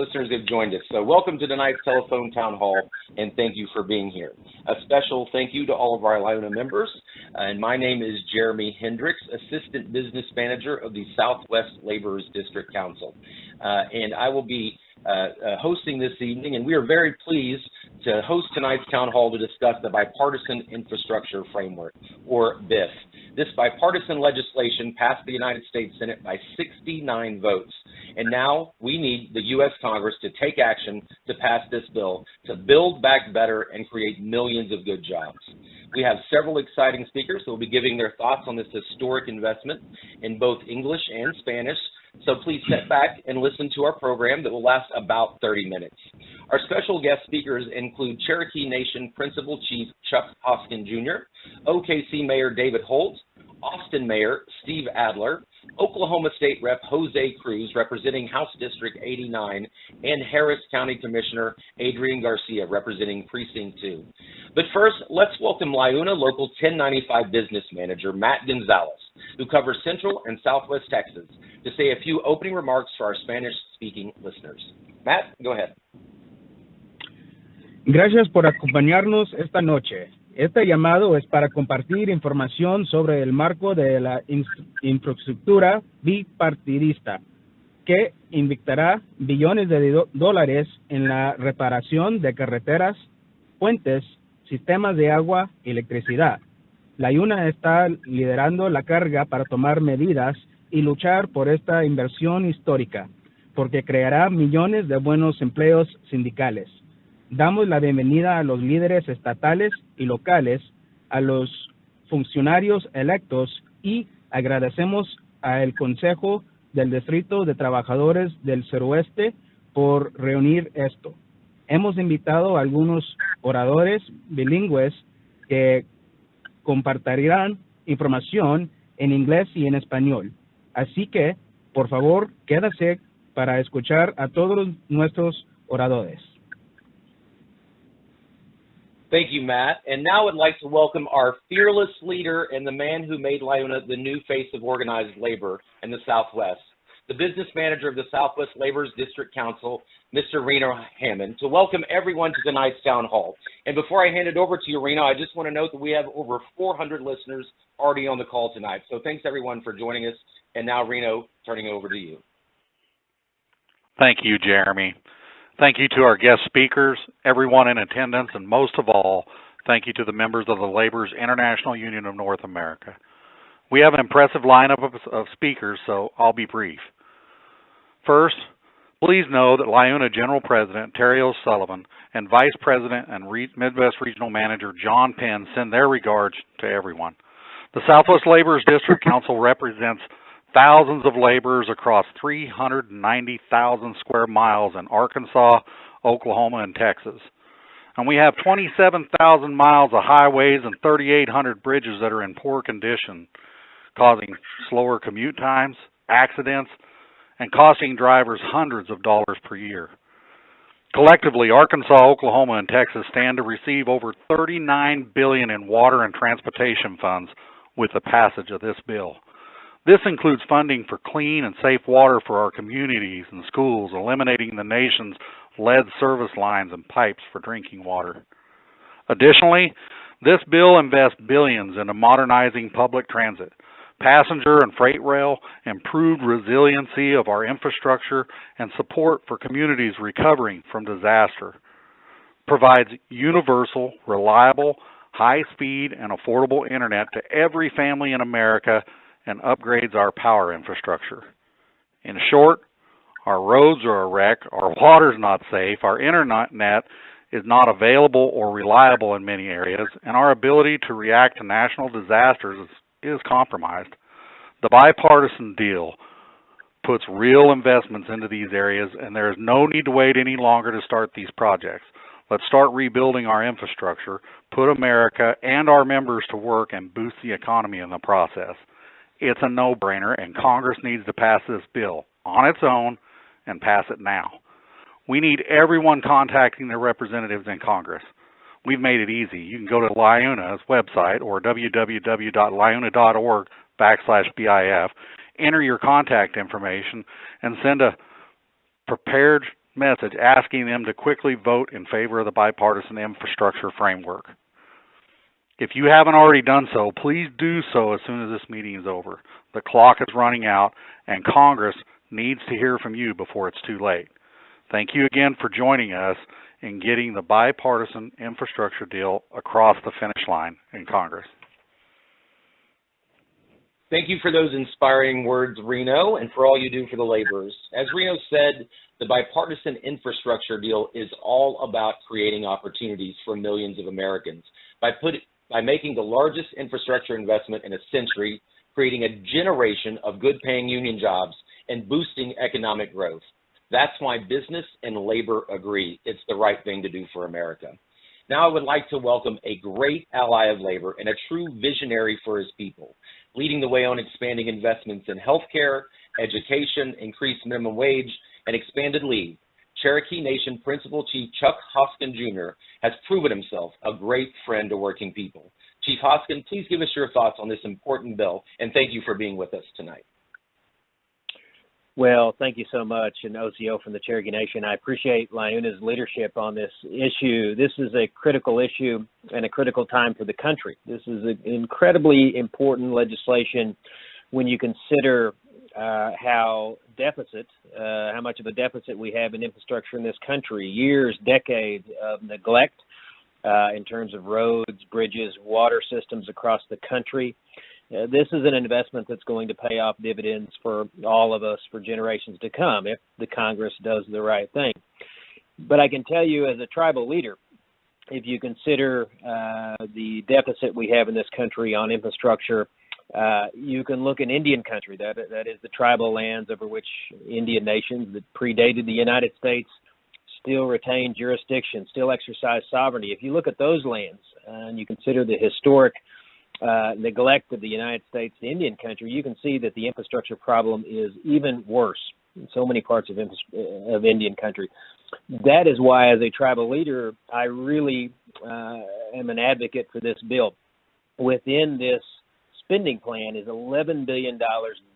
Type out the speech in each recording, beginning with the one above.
listeners have joined us. So welcome to tonight's telephone town hall, and thank you for being here. A special thank you to all of our LIUNA members. And my name is Jeremy Hendricks, Assistant Business Manager of the Southwest Laborers District Council. And I will be hosting this evening, and we are very pleased to host tonight's town hall to discuss the Bipartisan Infrastructure Framework, or BIF. This bipartisan legislation passed the United States Senate by 69 votes, and now we need the U.S. Congress to take action to pass this bill to build back better and create millions of good jobs. We have several exciting speakers who will be giving their thoughts on this historic investment in both English and Spanish, so please sit back and listen to our program that will last about 30 minutes. Our special guest speakers include Cherokee Nation Principal Chief Chuck Hoskin Jr., OKC Mayor David Holt, Austin Mayor Steve Adler, Oklahoma State Rep. Jose Cruz, representing House District 89, and Harris County Commissioner Adrian Garcia, representing Precinct 2. But first, let's welcome LIUNA Local 1095 Business Manager Matt Gonzalez, who covers Central and Southwest Texas, to say a few opening remarks for our Spanish-speaking listeners. Matt, go ahead. Gracias por acompañarnos esta noche. Este llamado es para compartir información sobre el marco de la infraestructura bipartidista que inyectará billones de dólares en la reparación de carreteras, puentes, sistemas de agua y electricidad. La LIUNA está liderando la carga para tomar medidas y luchar por esta inversión histórica, porque creará millones de buenos empleos sindicales. Damos la bienvenida a los líderes estatales y locales, a los funcionarios electos y agradecemos al Consejo del Distrito de Trabajadores del Suroeste por reunir esto. Hemos invitado a algunos oradores bilingües que compartirán información en inglés y en español. Así que, por favor, quédase para escuchar a todos nuestros oradores. Thank you, Matt. And now I'd like to welcome our fearless leader and the man who made LIUNA the new face of organized labor in the Southwest, the business manager of the Southwest Laborers District Council, Mr. Reno Hammond, to welcome everyone to tonight's town hall. And before I hand it over to you, Reno, I just want to note that we have over 400 listeners already on the call tonight. So thanks, everyone, for joining us. And now, Reno, turning it over to you. Thank you, Jeremy. Thank you to our guest speakers, everyone in attendance, and most of all, thank you to the members of the Laborers International Union of North America. We have an impressive lineup of speakers, so I'll be brief. First, please know that LIUNA General President Terry O'Sullivan and Vice President and Midwest Regional Manager John Penn send their regards to everyone. The Southwest Laborers District Council represents thousands of laborers across 390,000 square miles in Arkansas, Oklahoma, and Texas. And we have 27,000 miles of highways and 3,800 bridges that are in poor condition, causing slower commute times, accidents, and costing drivers hundreds of dollars per year. Collectively, Arkansas, Oklahoma, and Texas stand to receive over $39 billion in water and transportation funds with the passage of this bill. This includes funding for clean and safe water for our communities and schools, eliminating the nation's lead service lines and pipes for drinking water. Additionally, this bill invests billions into modernizing public transit, passenger and freight rail, improved resiliency of our infrastructure, and support for communities recovering from disaster. Provides universal, reliable, high-speed, and affordable internet to every family in America and upgrades our power infrastructure. In short, our roads are a wreck, our water's not safe, our internet is not available or reliable in many areas, and our ability to react to national disasters is compromised. The bipartisan deal puts real investments into these areas, and there is no need to wait any longer to start these projects. Let's start rebuilding our infrastructure, put America and our members to work, and boost the economy in the process. It's a no-brainer, and Congress needs to pass this bill on its own and pass it now. We need everyone contacting their representatives in Congress. We've made it easy. You can go to LIUNA's website or www.liuna.org/BIF, enter your contact information, and send a prepared message asking them to quickly vote in favor of the bipartisan infrastructure framework. If you haven't already done so, please do so as soon as this meeting is over. The clock is running out, and Congress needs to hear from you before it's too late. Thank you again for joining us in getting the bipartisan infrastructure deal across the finish line in Congress. Thank you for those inspiring words, Reno, and for all you do for the laborers. As Reno said, the bipartisan infrastructure deal is all about creating opportunities for millions of Americans by making the largest infrastructure investment in a century, creating a generation of good-paying union jobs, and boosting economic growth. That's why business and labor agree it's the right thing to do for America. Now I would like to welcome a great ally of labor and a true visionary for his people, leading the way on expanding investments in healthcare, education, increased minimum wage, and expanded leave. Cherokee Nation Principal Chief Chuck Hoskin Jr. has proven himself a great friend to working people. Chief Hoskin, please give us your thoughts on this important bill, and thank you for being with us tonight. Well, thank you so much, and OCO from the Cherokee Nation. I appreciate LIUNA's leadership on this issue. This is a critical issue and a critical time for the country. This is an incredibly important legislation when you consider how much of a deficit we have in infrastructure in this country. Years, decades of neglect in terms of roads, bridges, water systems across the country. This is an investment that's going to pay off dividends for all of us for generations to come if the Congress does the right thing. But I can tell you as a tribal leader, if you consider the deficit we have in this country on infrastructure, you can look in Indian country, that is the tribal lands over which Indian nations that predated the United States still retain jurisdiction, still exercise sovereignty. If you look at those lands and you consider the historic neglect of the United States to Indian country, you can see that the infrastructure problem is even worse in so many parts of Indian country. That is why, as a tribal leader, I really am an advocate for this bill. Within this spending plan is $11 billion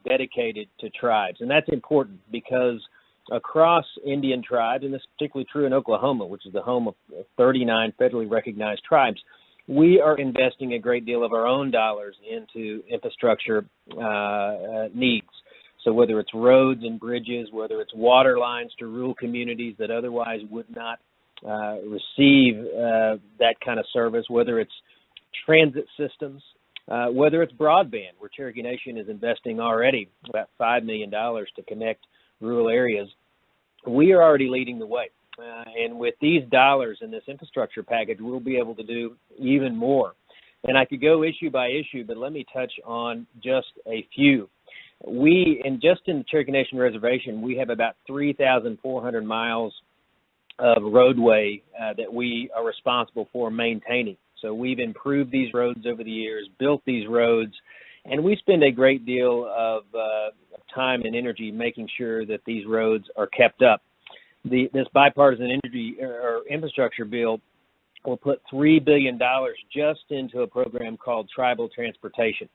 dedicated to tribes, and that's important because across Indian tribes, and this is particularly true in Oklahoma, which is the home of 39 federally recognized tribes, we are investing a great deal of our own dollars into infrastructure needs. So whether it's roads and bridges, whether it's water lines to rural communities that otherwise would not receive that kind of service, whether it's transit systems, whether it's broadband, where Cherokee Nation is investing already about $5 million to connect rural areas, we are already leading the way. And with these dollars in this infrastructure package, we'll be able to do even more. And I could go issue by issue, but let me touch on just a few. Just in the Cherokee Nation Reservation, we have about 3,400 miles of roadway that we are responsible for maintaining. So we've improved these roads over the years, built these roads, and we spend a great deal of time and energy making sure that these roads are kept up. This bipartisan infrastructure bill will put $3 billion just into a program called tribal transportation.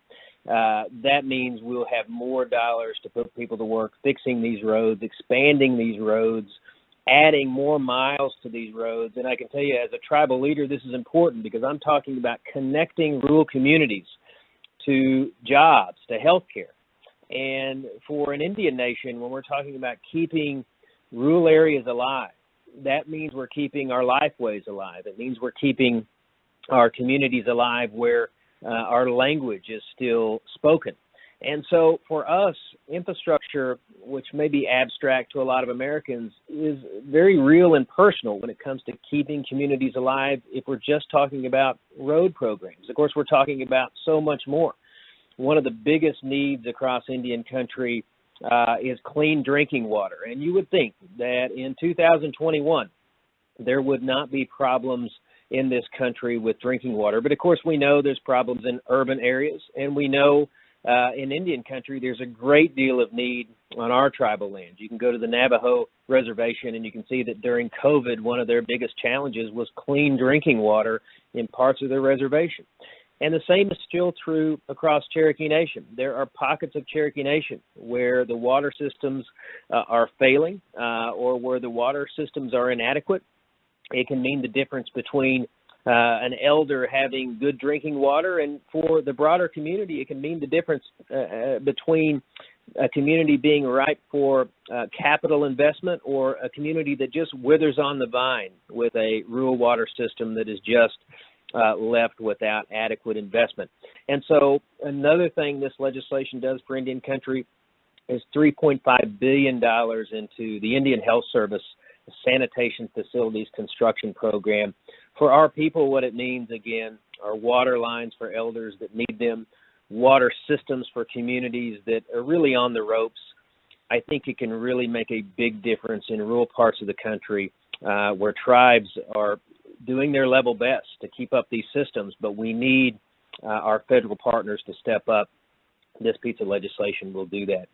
That means we'll have more dollars to put people to work fixing these roads, expanding these roads, adding more miles to these roads. And I can tell you, as a tribal leader, this is important because I'm talking about connecting rural communities to jobs, to health care. And for an Indian nation, when we're talking about keeping rural areas alive, that means we're keeping our lifeways alive. It means we're keeping our communities alive where our language is still spoken. And so for us, infrastructure, which may be abstract to a lot of Americans, is very real and personal when it comes to keeping communities alive if we're just talking about road programs. Of course, we're talking about so much more. One of the biggest needs across Indian country is clean drinking water. And you would think that in 2021, there would not be problems in this country with drinking water. But of course, we know there's problems in urban areas, and we know in Indian country, there's a great deal of need on our tribal lands. You can go to the Navajo reservation and you can see that during COVID, one of their biggest challenges was clean drinking water in parts of their reservation. And the same is still true across Cherokee Nation. There are pockets of Cherokee Nation where the water systems are failing or where the water systems are inadequate. It can mean the difference between an elder having good drinking water, and for the broader community, it can mean the difference between a community being ripe for capital investment or a community that just withers on the vine with a rural water system that is just left without adequate investment. And so another thing this legislation does for Indian country is $3.5 billion into the Indian Health Service Sanitation Facilities Construction Program. For our people, what it means, again, are water lines for elders that need them, water systems for communities that are really on the ropes. I think it can really make a big difference in rural parts of the country where tribes are doing their level best to keep up these systems, but we need our federal partners to step up. This piece of legislation will do that.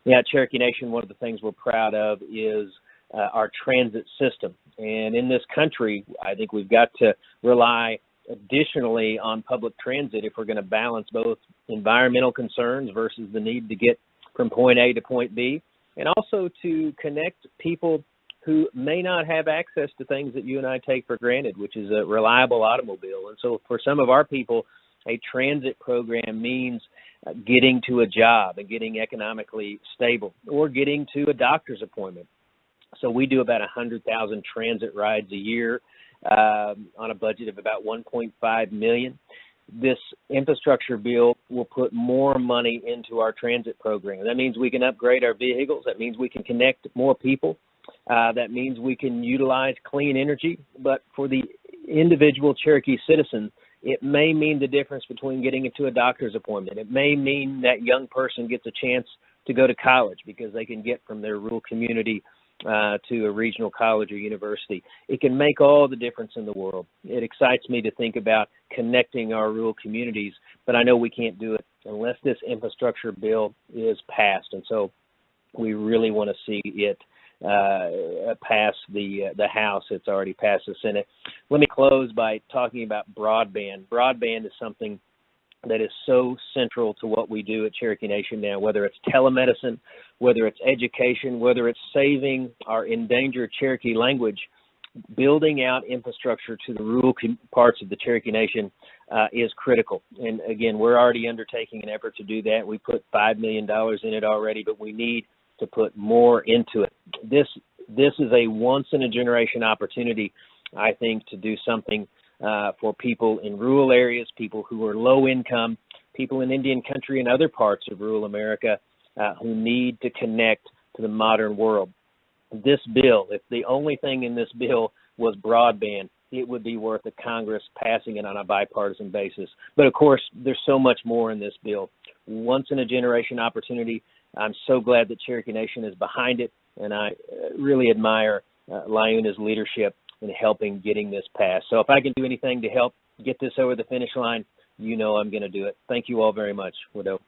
Yeah, Cherokee Nation, one of the things we're proud of is our transit system. And in this country, I think we've got to rely additionally on public transit if we're going to balance both environmental concerns versus the need to get from point A to point B, and also to connect people who may not have access to things that you and I take for granted, which is a reliable automobile. And so for some of our people, a transit program means getting to a job and getting economically stable, or getting to a doctor's appointment. So we do about 100,000 transit rides a year on a budget of about $1.5 million. This infrastructure bill will put more money into our transit program. That means we can upgrade our vehicles. That means we can connect more people. That means we can utilize clean energy. But for the individual Cherokee citizen, it may mean the difference between getting into a doctor's appointment. It may mean that young person gets a chance to go to college because they can get from their rural community to a regional college or university. It can make all the difference in the world. It excites me to think about connecting our rural communities, but I know we can't do it unless this infrastructure bill is passed. And so we really want to see it pass the House. It's already passed the Senate. Let me close by talking about broadband. Broadband is something that is so central to what we do at Cherokee Nation now, whether it's telemedicine, whether it's education, whether it's saving our endangered Cherokee language. Building out infrastructure to the rural parts of the Cherokee Nation is critical. And again, we're already undertaking an effort to do that. We put $5 million in it already, but we need to put more into it. This is a once-in-a-generation opportunity, I think, to do something for people in rural areas, people who are low income, people in Indian country and other parts of rural America who need to connect to the modern world. This bill, if the only thing in this bill was broadband, it would be worth the Congress passing it on a bipartisan basis. But of course, there's so much more in this bill. Once-in-a-generation opportunity. I'm so glad that Cherokee Nation is behind it, and I really admire LIUNA's leadership in helping getting this passed. So if I can do anything to help get this over the finish line, you know I'm going to do it. Thank you all very much, Widow.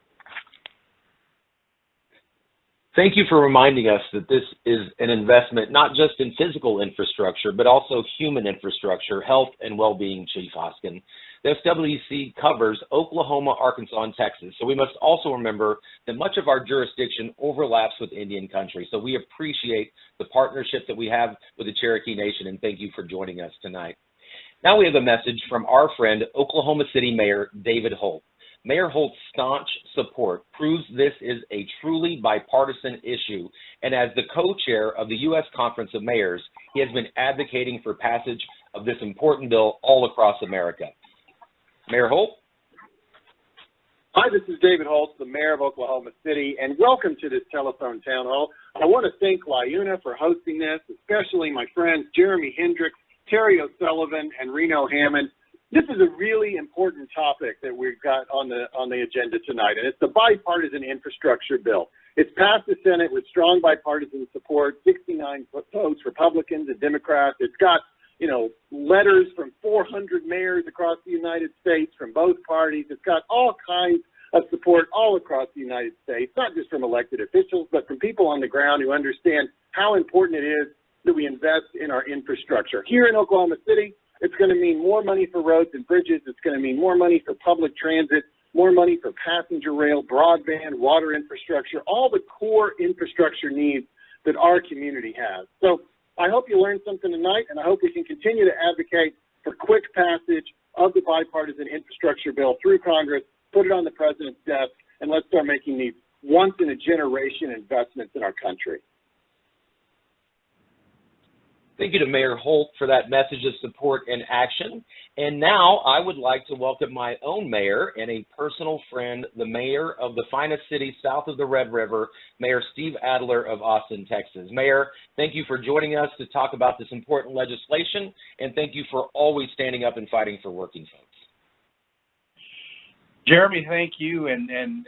Thank you for reminding us that this is an investment not just in physical infrastructure, but also human infrastructure, health, and well-being, Chief Hoskin. The SWC covers Oklahoma, Arkansas, and Texas, so we must also remember that much of our jurisdiction overlaps with Indian country. So we appreciate the partnership that we have with the Cherokee Nation, and thank you for joining us tonight. Now we have a message from our friend, Oklahoma City Mayor David Holt. Mayor Holt's staunch support proves this is a truly bipartisan issue, and as the co-chair of the U.S. Conference of Mayors, he has been advocating for passage of this important bill all across America. Mayor Holt? Hi, this is David Holt, the mayor of Oklahoma City, and welcome to this telephone town hall. I want to thank LIUNA for hosting this, especially my friends Jeremy Hendricks, Terry O'Sullivan, and Reno Hammond. This is a really important topic that we've got on the agenda tonight, and it's the bipartisan infrastructure bill. It's passed the Senate with strong bipartisan support, 69 votes, Republicans and Democrats. It's got, letters from 400 mayors across the United States from both parties. It's got all kinds of support all across the United States, not just from elected officials, but from people on the ground who understand how important it is that we invest in our infrastructure. Here in Oklahoma City, It's going to mean more money for roads and bridges. It's going to mean more money for public transit, more money for passenger rail, broadband, water infrastructure, all the core infrastructure needs that our community has. So I hope you learned something tonight, and I hope we can continue to advocate for quick passage of the bipartisan infrastructure bill through Congress, put it on the president's desk, and let's start making these once-in-a-generation investments in our country. Thank you to Mayor Holt for that message of support and action. And now I would like to welcome my own mayor and a personal friend, the mayor of the finest city south of the Red River, Mayor Steve Adler of Austin, Texas. Mayor, thank you for joining us to talk about this important legislation, and thank you for always standing up and fighting for working folks. Jeremy, thank you, and an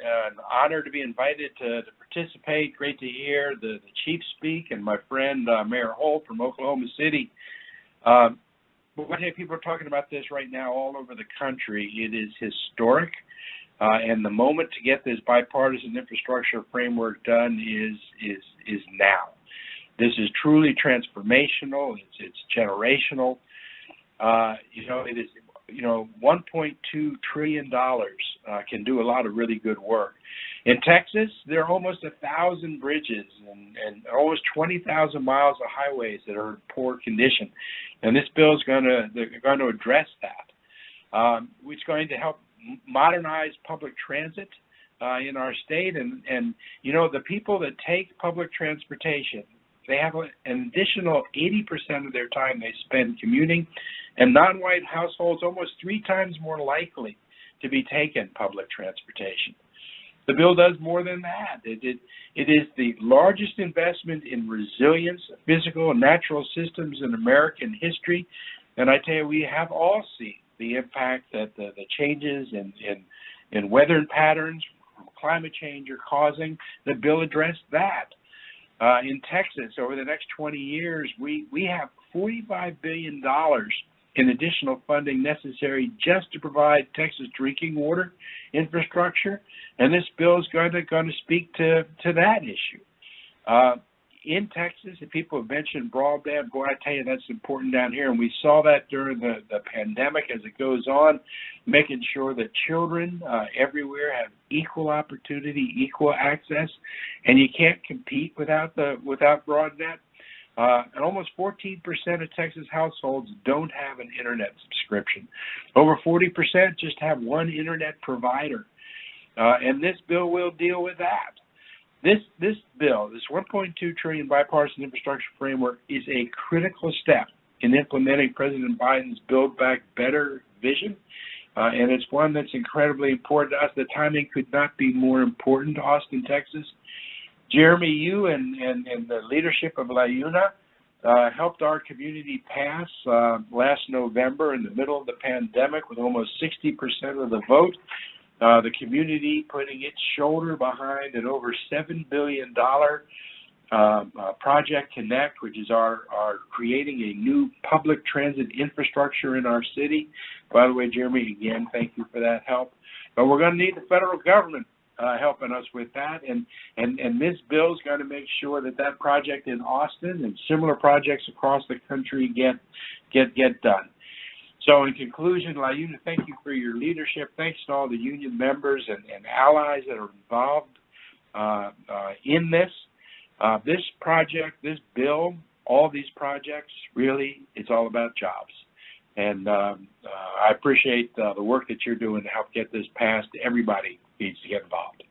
honor to be invited to participate. Great to hear the chief speak, and my friend Mayor Holt from Oklahoma City. What people are talking about this right now all over the country. It is historic, and the moment to get this bipartisan infrastructure framework done is now. This is truly transformational. It's generational. It is. $1.2 trillion can do a lot of really good work. In Texas, there are almost 1,000 bridges and almost 20,000 miles of highways that are in poor condition, and this bill is going to address that. It's going to help modernize public transit in our state, and the people that take public transportation, they have an additional 80% of their time they spend commuting, and non-white households almost 3 times more likely to be taking public transportation. The bill does more than that. It is the largest investment in resilience, physical and natural systems in American history, and I tell you, we have all seen the impact that the changes in weather patterns from climate change are causing. The bill addressed that. In Texas, over the next 20 years, we have $45 billion in additional funding necessary just to provide Texas drinking water infrastructure, and this bill is going to speak to that issue. In Texas, if people have mentioned broadband, boy, I tell you, that's important down here, and we saw that during the pandemic as it goes on, making sure that children everywhere have equal opportunity, equal access, and you can't compete without broadband. And almost 14% of Texas households don't have an internet subscription. Over 40% just have one internet provider, and this bill will deal with that. This bill, this $1.2 trillion bipartisan infrastructure framework, is a critical step in implementing President Biden's Build Back Better vision, and it's one that's incredibly important to us. The timing could not be more important to Austin, Texas. Jeremy, you and the leadership of LIUNA helped our community pass last November in the middle of the pandemic with almost 60% of the vote. The community putting its shoulder behind an over $7 billion Project Connect, which is our creating a new public transit infrastructure in our city. By the way, Jeremy, again, thank you for that help. But we're going to need the federal government helping us with that, and this bill is going to make sure that project in Austin and similar projects across the country get done. So in conclusion, LIUNA, thank you for your leadership. Thanks to all the union members and allies that are involved in this. This project, this bill, all these projects, really, it's all about jobs. And I appreciate the work that you're doing to help get this passed. Everybody needs to get involved.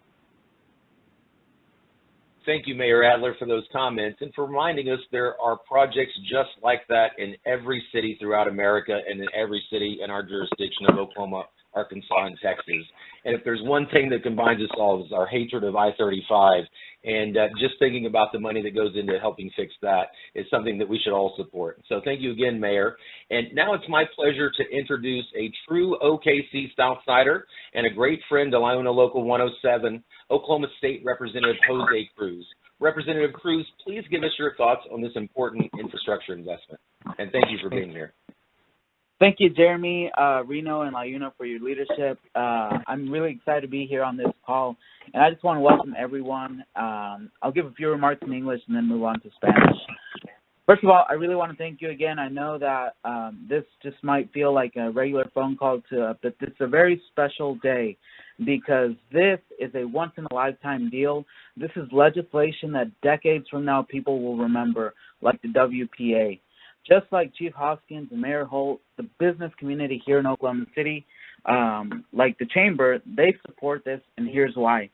Thank you, Mayor Adler, for those comments and for reminding us there are projects just like that in every city throughout America and in every city in our jurisdiction of Oklahoma, Arkansas, and Texas. And if there's one thing that combines us all, is our hatred of I-35. And just thinking about the money that goes into helping fix that is something that we should all support. So thank you again, Mayor. And now it's my pleasure to introduce a true OKC Southsider and a great friend to LIUNA Local 107, Oklahoma State Representative Jose Cruz. Representative Cruz, please give us your thoughts on this important infrastructure investment. And thank you for being here. Thank you, Jeremy, Reno, and LIUNA for your leadership. I'm really excited to be here on this call, and I just want to welcome everyone. I'll give a few remarks in English and then move on to Spanish. First of all, I really want to thank you again. I know that this just might feel like a regular phone call, but it's a very special day because this is a once-in-a-lifetime deal. This is legislation that decades from now people will remember, like the WPA. Just like Chief Hoskins and Mayor Holt, the business community here in Oklahoma City, like the Chamber, they support this, and here's why.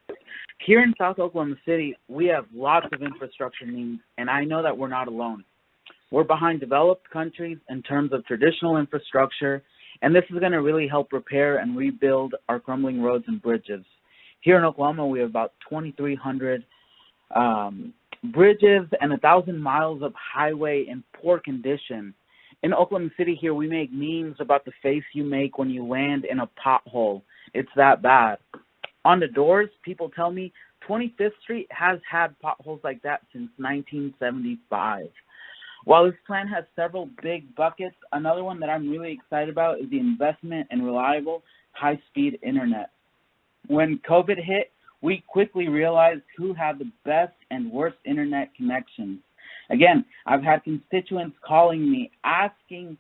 Here in South Oklahoma City, we have lots of infrastructure needs, and I know that we're not alone. We're behind developed countries in terms of traditional infrastructure, and this is going to really help repair and rebuild our crumbling roads and bridges. Here in Oklahoma, we have about 2,300 bridges and 1,000 miles of highway in poor condition. In Oklahoma City here, we make memes about the face you make when you land in a pothole. It's that bad. On the doors, people tell me 25th Street has had potholes like that since 1975. While this plan has several big buckets, another one that I'm really excited about is the investment in reliable, high-speed internet. When COVID hit, we quickly realized who had the best and worst internet connections. Again, I've had constituents calling me, asking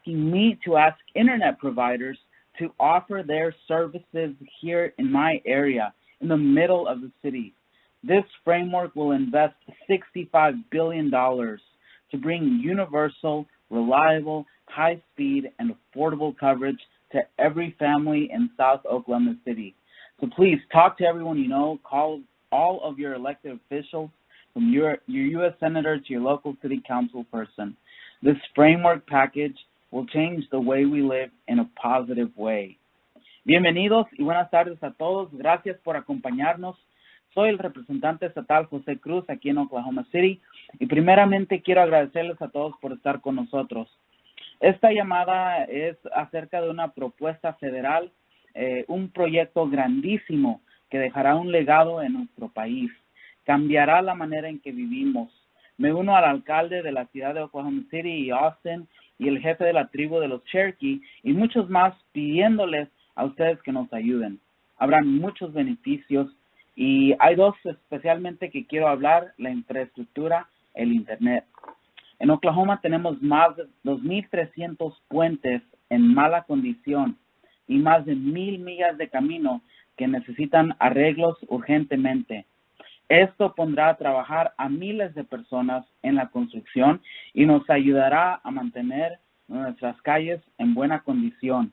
me to ask internet providers to offer their services here in my area, in the middle of the city. This framework will invest $65 billion to bring universal, reliable, high-speed, and affordable coverage to every family in South Oklahoma City. So please talk to everyone you know, call all of your elected officials, from your U.S. Senator to your local city council person. This framework package will change the way we live in a positive way. Bienvenidos y buenas tardes a todos. Gracias por acompañarnos. Soy el representante estatal José Cruz aquí en Oklahoma City y primeramente quiero agradecerles a todos por estar con nosotros. Esta llamada es acerca de una propuesta federal, un proyecto grandísimo que dejará un legado en nuestro país. Cambiará la manera en que vivimos. Me uno al alcalde de la ciudad de Oklahoma City y Austin y el jefe de la tribu de los Cherokee y muchos más pidiéndoles a ustedes que nos ayuden. Habrán muchos beneficios y hay dos especialmente que quiero hablar, la infraestructura, el Internet. En Oklahoma tenemos más de 2,300 puentes en mala condición y más de 1,000 millas de camino que necesitan arreglos urgentemente. Esto pondrá a trabajar a miles de personas en la construcción y nos ayudará a mantener nuestras calles en buena condición.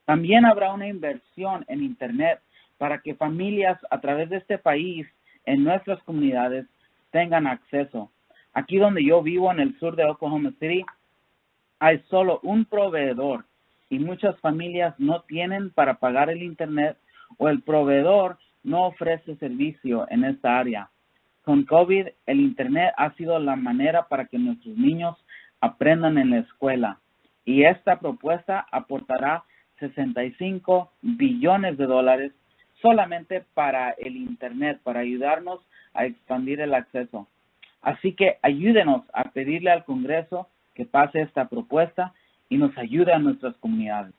También habrá una inversión en Internet para que familias a través de este país, en nuestras comunidades, tengan acceso. Aquí donde yo vivo, en el sur de Oklahoma City, hay solo un proveedor y muchas familias no tienen para pagar el Internet o el proveedor no ofrece servicio en esta área. Con COVID, el Internet ha sido la manera para que nuestros niños aprendan en la escuela y esta propuesta aportará $65 billones solamente para el Internet, para ayudarnos a expandir el acceso. Así que ayúdenos a pedirle al Congreso que pase esta propuesta y nos ayude a nuestras comunidades.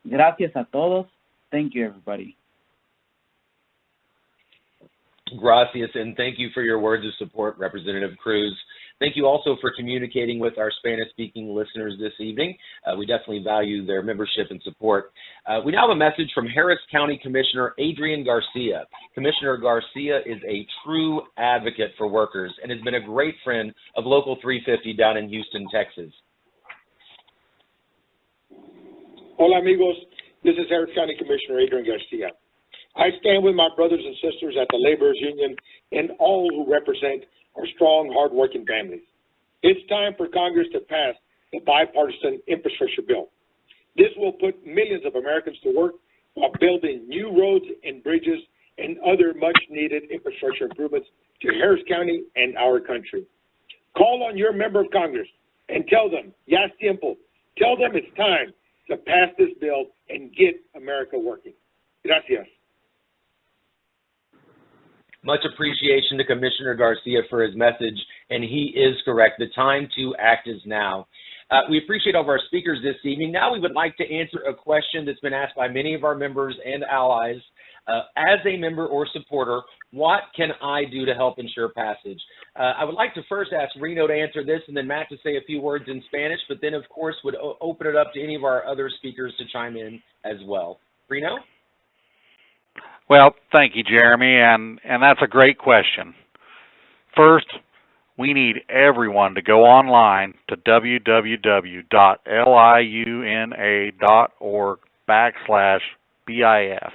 Gracias a todos. Thank you, everybody. Gracias, and thank you for your words of support, Representative Cruz. Thank you also for communicating with our Spanish-speaking listeners this evening. We definitely value their membership and support. We now have a message from Harris County Commissioner Adrian Garcia. Commissioner Garcia is a true advocate for workers and has been a great friend of Local 350 down in Houston, Texas. Hola, amigos. This is Harris County Commissioner Adrian Garcia. I stand with my brothers and sisters at the Laborers Union and all who represent our strong, hard-working families. It's time for Congress to pass the bipartisan infrastructure bill. This will put millions of Americans to work while building new roads and bridges and other much-needed infrastructure improvements to Harris County and our country. Call on your member of Congress and tell them, ya es tiempo. Tell them it's time to pass this bill and get America working. Gracias. Much appreciation to Commissioner Garcia for his message, and he is correct. The time to act is now. We appreciate all of our speakers this evening. Now we would like to answer a question that's been asked by many of our members and allies. As a member or supporter, what can I do to help ensure passage? I would like to first ask Reno to answer this and then Matt to say a few words in Spanish, but then, of course, would open it up to any of our other speakers to chime in as well. Reno? Well, thank you, Jeremy, and that's a great question. First, we need everyone to go online to www.liuna.org/BIF.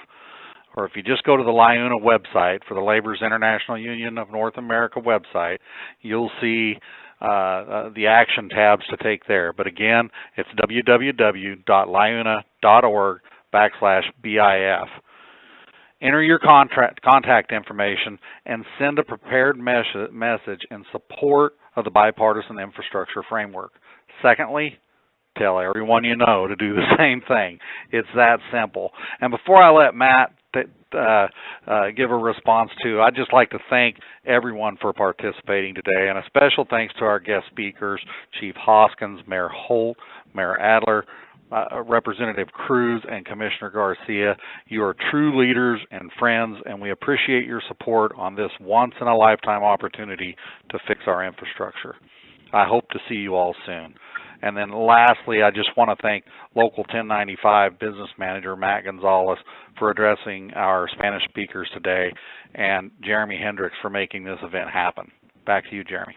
Or if you just go to the LIUNA website, for the Labor's International Union of North America website, you'll see the action tabs to take there. But again, it's www.liuna.org/BIF. Enter your contact information and send a prepared message in support of the bipartisan infrastructure framework. Secondly, tell everyone you know to do the same thing. It's that simple. And before I let Matt give a response to, I'd just like to thank everyone for participating today, and a special thanks to our guest speakers, Chief Hoskins, Mayor Holt, Mayor Adler, Representative Cruz, and Commissioner Garcia. You are true leaders and friends, and we appreciate your support on this once-in-a-lifetime opportunity to fix our infrastructure. I hope to see you all soon. And then lastly, I just want to thank Local 1095 Business Manager Matt Gonzalez for addressing our Spanish speakers today, and Jeremy Hendricks for making this event happen. Back to you, Jeremy.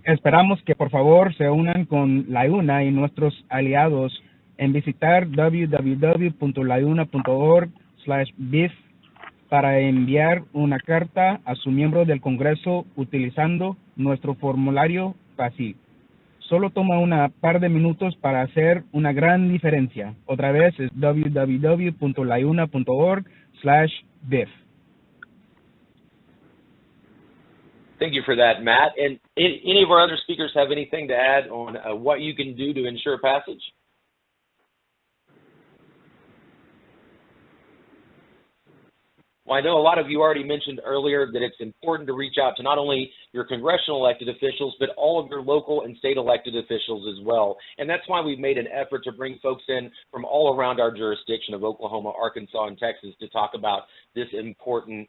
Esperamos que por favor se unan con LIUNA y nuestros aliados en visitar www.liuna.org/BIF para enviar una carta a su miembro del Congreso utilizando nuestro formulario fácil. Solo toma una par de minutos para hacer una gran diferencia. Otra vez es www.liuna.org/BIF. Thank you for that, Matt. And any of our other speakers have anything to add on what you can do to ensure passage? Well, I know a lot of you already mentioned earlier that it's important to reach out to not only your congressional elected officials, but all of your local and state elected officials as well. And that's why we've made an effort to bring folks in from all around our jurisdiction of Oklahoma, Arkansas, and Texas to talk about this important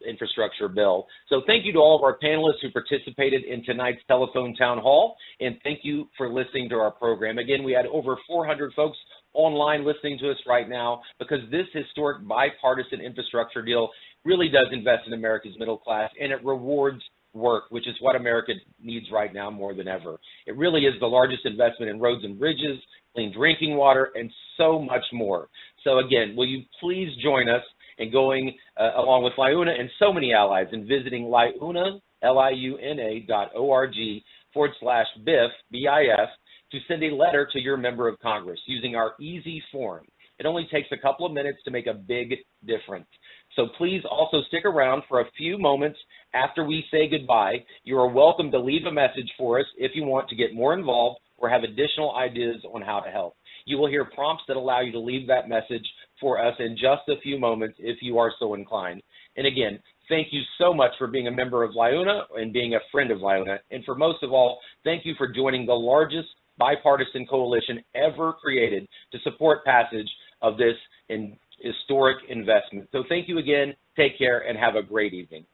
infrastructure bill. So thank you to all of our panelists who participated in tonight's telephone town hall, and thank you for listening to our program. Again, we had over 400 folks online listening to us right now, because this historic bipartisan infrastructure deal really does invest in America's middle class, and it rewards work, which is what America needs right now more than ever. It really is the largest investment in roads and bridges, clean drinking water, and so much more. So again, will you please join us in going along with LIUNA and so many allies in visiting LIUNA, LIUNA.org/BIF, BIF, to send a letter to your member of Congress using our easy form. It only takes a couple of minutes to make a big difference. So please also stick around for a few moments after we say goodbye. You are welcome to leave a message for us if you want to get more involved or have additional ideas on how to help. You will hear prompts that allow you to leave that message for us in just a few moments if you are so inclined. And again, thank you so much for being a member of LIUNA and being a friend of LIUNA. And for most of all, thank you for joining the largest bipartisan coalition ever created to support passage of this historic investment. So thank you again, take care, and have a great evening.